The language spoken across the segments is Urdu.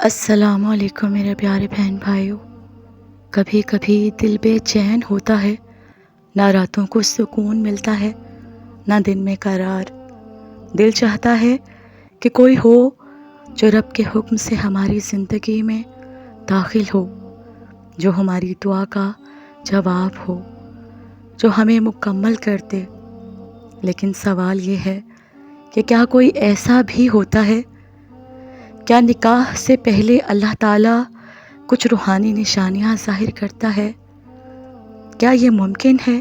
السلام علیکم میرے پیارے بہن بھائیوں۔ کبھی کبھی دل بے چین ہوتا ہے، نہ راتوں کو سکون ملتا ہے نہ دن میں قرار۔ دل چاہتا ہے کہ کوئی ہو جو رب کے حکم سے ہماری زندگی میں داخل ہو، جو ہماری دعا کا جواب ہو، جو ہمیں مکمل کر دے۔ لیکن سوال یہ ہے کہ کیا کوئی ایسا بھی ہوتا ہے؟ کیا نکاح سے پہلے اللہ تعالیٰ کچھ روحانی نشانیاں ظاہر کرتا ہے؟ کیا یہ ممکن ہے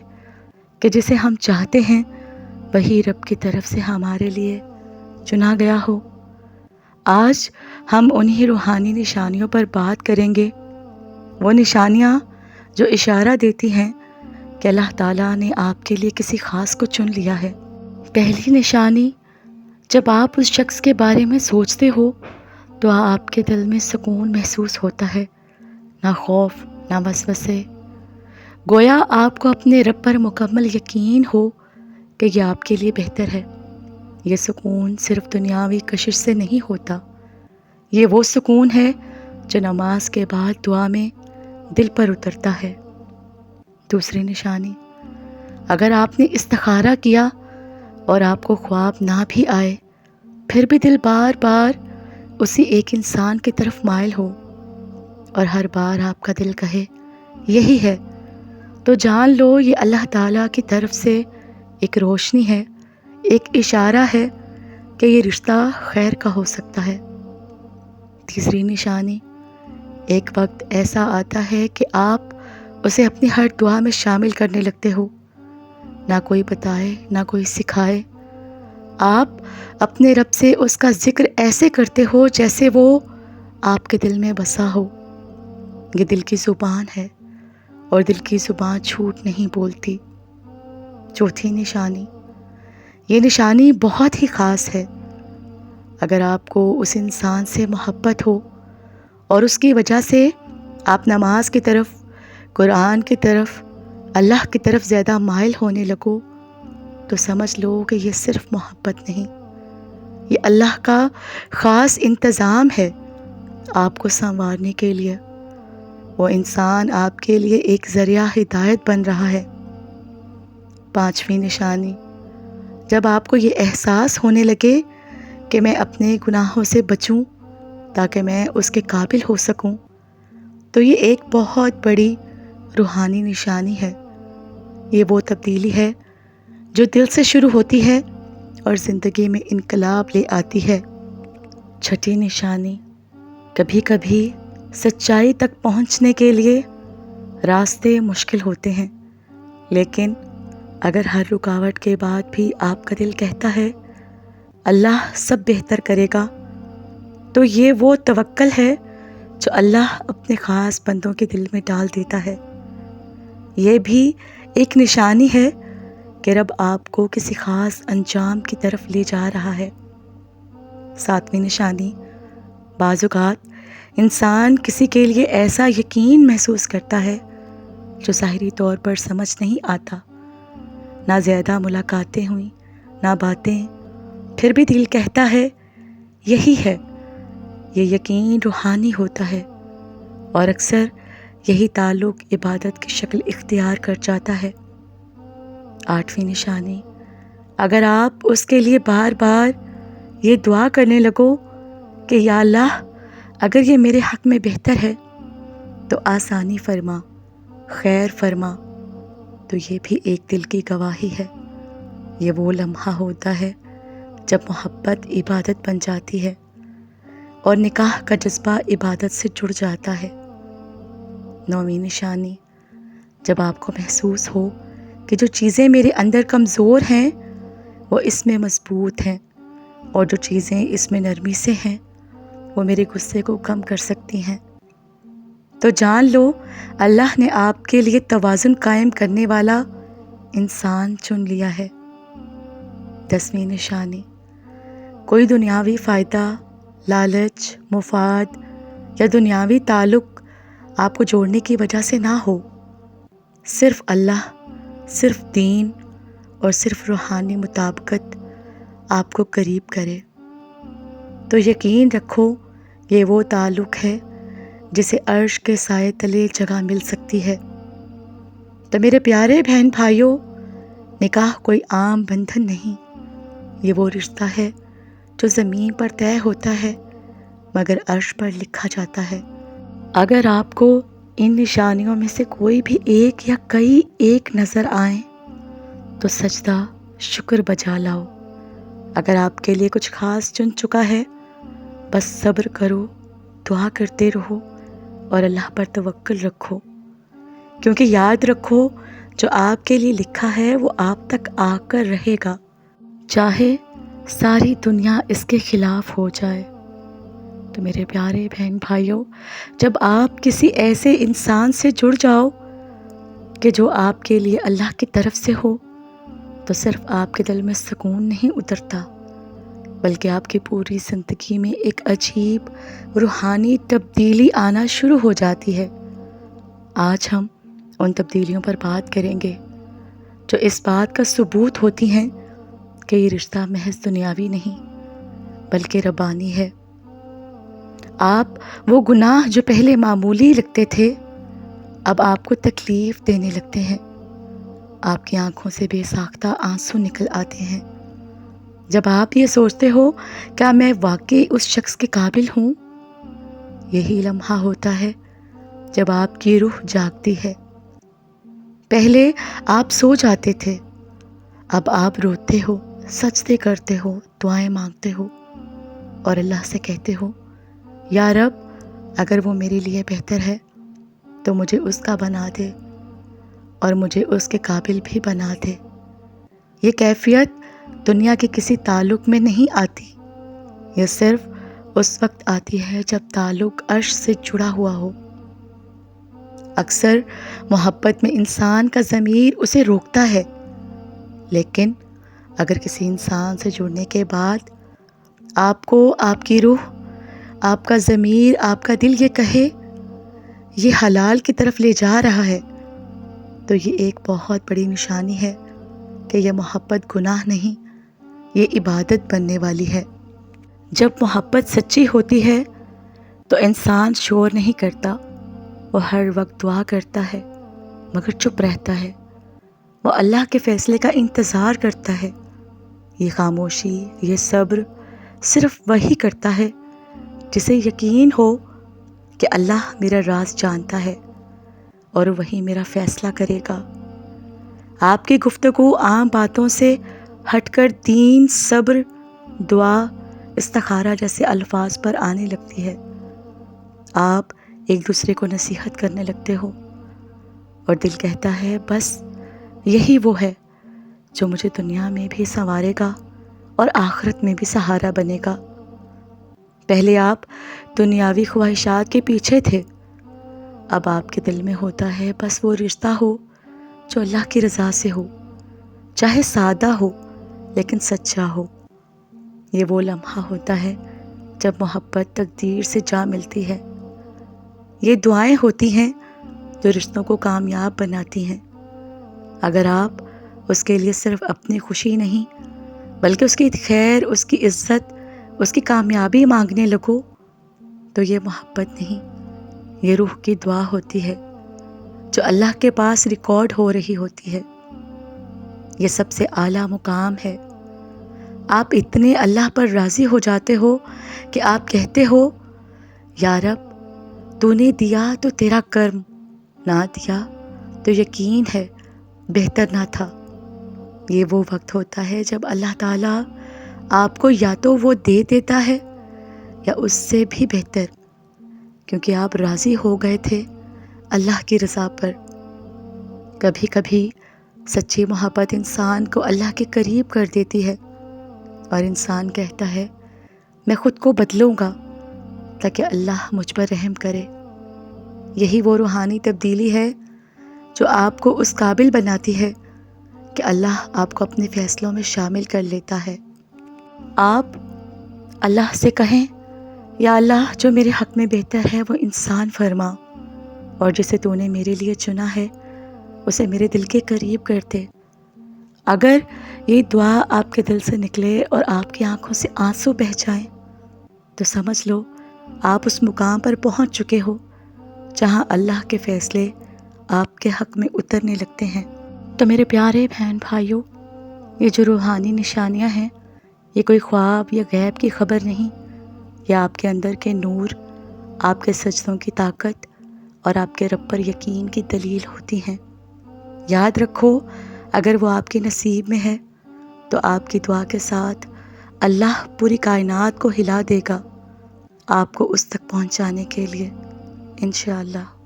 کہ جسے ہم چاہتے ہیں وہی رب کی طرف سے ہمارے لیے چنا گیا ہو؟ آج ہم انہی روحانی نشانیوں پر بات کریں گے، وہ نشانیاں جو اشارہ دیتی ہیں کہ اللہ تعالیٰ نے آپ کے لیے کسی خاص کو چن لیا ہے۔ پہلی نشانی، جب آپ اس شخص کے بارے میں سوچتے ہو تو آپ کے دل میں سکون محسوس ہوتا ہے، نہ خوف نہ وسوسے، گویا آپ کو اپنے رب پر مکمل یقین ہو کہ یہ آپ کے لیے بہتر ہے۔ یہ سکون صرف دنیاوی کشش سے نہیں ہوتا، یہ وہ سکون ہے جو نماز کے بعد دعا میں دل پر اترتا ہے۔ دوسری نشانی، اگر آپ نے استخارہ کیا اور آپ کو خواب نہ بھی آئے، پھر بھی دل بار بار اسی ایک انسان کی طرف مائل ہو اور ہر بار آپ کا دل کہے یہی ہے، تو جان لو یہ اللہ تعالیٰ کی طرف سے ایک روشنی ہے، ایک اشارہ ہے کہ یہ رشتہ خیر کا ہو سکتا ہے۔ تیسری نشانی، ایک وقت ایسا آتا ہے کہ آپ اسے اپنی ہر دعا میں شامل کرنے لگتے ہو، نہ کوئی بتائے نہ کوئی سکھائے، آپ اپنے رب سے اس کا ذکر ایسے کرتے ہو جیسے وہ آپ کے دل میں بسا ہو۔ یہ دل کی زبان ہے اور دل کی زبان جھوٹ نہیں بولتی۔ چوتھی نشانی، یہ نشانی بہت ہی خاص ہے۔ اگر آپ کو اس انسان سے محبت ہو اور اس کی وجہ سے آپ نماز کی طرف، قرآن کی طرف، اللہ کی طرف زیادہ مائل ہونے لگو، تو سمجھ لو کہ یہ صرف محبت نہیں، یہ اللہ کا خاص انتظام ہے آپ کو سنوارنے کے لیے۔ وہ انسان آپ کے لیے ایک ذریعہ ہدایت بن رہا ہے۔ پانچویں نشانی، جب آپ کو یہ احساس ہونے لگے کہ میں اپنے گناہوں سے بچوں تاکہ میں اس کے قابل ہو سکوں، تو یہ ایک بہت بڑی روحانی نشانی ہے۔ یہ وہ تبدیلی ہے جو دل سے شروع ہوتی ہے اور زندگی میں انقلاب لے آتی ہے۔ چھٹی نشانی، کبھی کبھی سچائی تک پہنچنے کے لیے راستے مشکل ہوتے ہیں، لیکن اگر ہر رکاوٹ کے بعد بھی آپ کا دل کہتا ہے اللہ سب بہتر کرے گا، تو یہ وہ توکل ہے جو اللہ اپنے خاص بندوں کے دل میں ڈال دیتا ہے۔ یہ بھی ایک نشانی ہے کہ رب آپ کو کسی خاص انجام کی طرف لے جا رہا ہے۔ ساتویں نشانی، بعض اوقات انسان کسی کے لیے ایسا یقین محسوس کرتا ہے جو ظاہری طور پر سمجھ نہیں آتا، نہ زیادہ ملاقاتیں ہوئیں نہ باتیں، پھر بھی دل کہتا ہے یہی ہے۔ یہ یقین روحانی ہوتا ہے اور اکثر یہی تعلق عبادت کی شکل اختیار کر جاتا ہے۔ آٹھویں نشانی، اگر آپ اس کے لیے بار بار یہ دعا کرنے لگو کہ یا اللہ اگر یہ میرے حق میں بہتر ہے تو آسانی فرما، خیر فرما، تو یہ بھی ایک دل کی گواہی ہے۔ یہ وہ لمحہ ہوتا ہے جب محبت عبادت بن جاتی ہے اور نکاح کا جذبہ عبادت سے جڑ جاتا ہے۔ نویں نشانی، جب آپ کو محسوس ہو کہ جو چیزیں میرے اندر کمزور ہیں وہ اس میں مضبوط ہیں، اور جو چیزیں اس میں نرمی سے ہیں وہ میرے غصے کو کم کر سکتی ہیں، تو جان لو اللہ نے آپ کے لیے توازن قائم کرنے والا انسان چن لیا ہے۔ 10ویں نشانی، کوئی دنیاوی فائدہ، لالچ، مفاد یا دنیاوی تعلق آپ کو جوڑنے کی وجہ سے نہ ہو، صرف اللہ، صرف دین اور صرف روحانی مطابقت آپ کو قریب کرے، تو یقین رکھو یہ وہ تعلق ہے جسے عرش کے سائے تلے جگہ مل سکتی ہے۔ تو میرے پیارے بہن بھائیوں، نکاح کوئی عام بندھن نہیں، یہ وہ رشتہ ہے جو زمین پر طے ہوتا ہے مگر عرش پر لکھا جاتا ہے۔ اگر آپ کو ان نشانیوں میں سے کوئی بھی ایک یا کئی ایک نظر آئیں تو سجدہ شکر بجا لاؤ۔ اگر آپ کے لیے کچھ خاص چن چکا ہے، بس صبر کرو، دعا کرتے رہو اور اللہ پر توکل رکھو، کیونکہ یاد رکھو جو آپ کے لیے لکھا ہے وہ آپ تک آ کر رہے گا، چاہے ساری دنیا اس کے خلاف ہو جائے۔ تو میرے پیارے بہن بھائیوں، جب آپ کسی ایسے انسان سے جڑ جاؤ کہ جو آپ کے لیے اللہ کی طرف سے ہو، تو صرف آپ کے دل میں سکون نہیں اترتا بلکہ آپ کی پوری زندگی میں ایک عجیب روحانی تبدیلی آنا شروع ہو جاتی ہے۔ آج ہم ان تبدیلیوں پر بات کریں گے جو اس بات کا ثبوت ہوتی ہیں کہ یہ رشتہ محض دنیاوی نہیں بلکہ ربانی ہے۔ آپ وہ گناہ جو پہلے معمولی لگتے تھے اب آپ کو تکلیف دینے لگتے ہیں، آپ کی آنکھوں سے بے ساختہ آنسو نکل آتے ہیں جب آپ یہ سوچتے ہو کیا میں واقعی اس شخص کے قابل ہوں۔ یہی لمحہ ہوتا ہے جب آپ کی روح جاگتی ہے۔ پہلے آپ سو جاتے تھے، اب آپ روتے ہو، سجدے کرتے ہو، دعائیں مانگتے ہو اور اللہ سے کہتے ہو، یا رب اگر وہ میرے لیے بہتر ہے تو مجھے اس کا بنا دے اور مجھے اس کے قابل بھی بنا دے۔ یہ کیفیت دنیا کے کسی تعلق میں نہیں آتی، یہ صرف اس وقت آتی ہے جب تعلق عرش سے جڑا ہوا ہو۔ اکثر محبت میں انسان کا ضمیر اسے روکتا ہے، لیکن اگر کسی انسان سے جڑنے کے بعد آپ کو آپ کی روح، آپ کا ضمیر، آپ کا دل یہ کہے یہ حلال کی طرف لے جا رہا ہے، تو یہ ایک بہت بڑی نشانی ہے کہ یہ محبت گناہ نہیں، یہ عبادت بننے والی ہے۔ جب محبت سچی ہوتی ہے تو انسان شور نہیں کرتا، وہ ہر وقت دعا کرتا ہے مگر چپ رہتا ہے، وہ اللہ کے فیصلے کا انتظار کرتا ہے۔ یہ خاموشی، یہ صبر صرف وہی کرتا ہے جسے یقین ہو کہ اللہ میرا راز جانتا ہے اور وہی میرا فیصلہ کرے گا۔ آپ کی گفتگو عام باتوں سے ہٹ کر دین، صبر، دعا، استخارہ جیسے الفاظ پر آنے لگتی ہے۔ آپ ایک دوسرے کو نصیحت کرنے لگتے ہو اور دل کہتا ہے بس یہی وہ ہے جو مجھے دنیا میں بھی سنوارے گا اور آخرت میں بھی سہارا بنے گا۔ پہلے آپ دنیاوی خواہشات کے پیچھے تھے، اب آپ کے دل میں ہوتا ہے بس وہ رشتہ ہو جو اللہ کی رضا سے ہو، چاہے سادہ ہو لیکن سچا ہو۔ یہ وہ لمحہ ہوتا ہے جب محبت تقدیر سے جا ملتی ہے۔ یہ دعائیں ہوتی ہیں جو رشتوں کو کامیاب بناتی ہیں۔ اگر آپ اس کے لیے صرف اپنی خوشی نہیں بلکہ اس کی خیر، اس کی عزت، اس کی کامیابی مانگنے لگو تو یہ محبت نہیں، یہ روح کی دعا ہوتی ہے جو اللہ کے پاس ریکارڈ ہو رہی ہوتی ہے۔ یہ سب سے اعلیٰ مقام ہے۔ آپ اتنے اللہ پر راضی ہو جاتے ہو کہ آپ کہتے ہو، یا رب تو نے دیا تو تیرا کرم، نہ دیا تو یقین ہے بہتر نہ تھا۔ یہ وہ وقت ہوتا ہے جب اللہ تعالیٰ آپ کو یا تو وہ دے دیتا ہے یا اس سے بھی بہتر، کیونکہ آپ راضی ہو گئے تھے اللہ کی رضا پر۔ کبھی کبھی سچی محبت انسان کو اللہ کے قریب کر دیتی ہے اور انسان کہتا ہے میں خود کو بدلوں گا تاکہ اللہ مجھ پر رحم کرے۔ یہی وہ روحانی تبدیلی ہے جو آپ کو اس قابل بناتی ہے کہ اللہ آپ کو اپنے فیصلوں میں شامل کر لیتا ہے۔ آپ اللہ سے کہیں، یا اللہ جو میرے حق میں بہتر ہے وہ انسان فرما، اور جسے تو نے میرے لیے چنا ہے اسے میرے دل کے قریب کر دے۔ اگر یہ دعا آپ کے دل سے نکلے اور آپ کی آنکھوں سے آنسو بہہ جائیں تو سمجھ لو آپ اس مقام پر پہنچ چکے ہو جہاں اللہ کے فیصلے آپ کے حق میں اترنے لگتے ہیں۔ تو میرے پیارے بہن بھائیوں، یہ جو روحانی نشانیاں ہیں، یہ کوئی خواب یا غیب کی خبر نہیں، یہ آپ کے اندر کے نور، آپ کے سجدوں کی طاقت اور آپ کے رب پر یقین کی دلیل ہوتی ہیں۔ یاد رکھو، اگر وہ آپ کے نصیب میں ہے تو آپ کی دعا کے ساتھ اللہ پوری کائنات کو ہلا دے گا آپ کو اس تک پہنچانے کے لیے، انشاءاللہ۔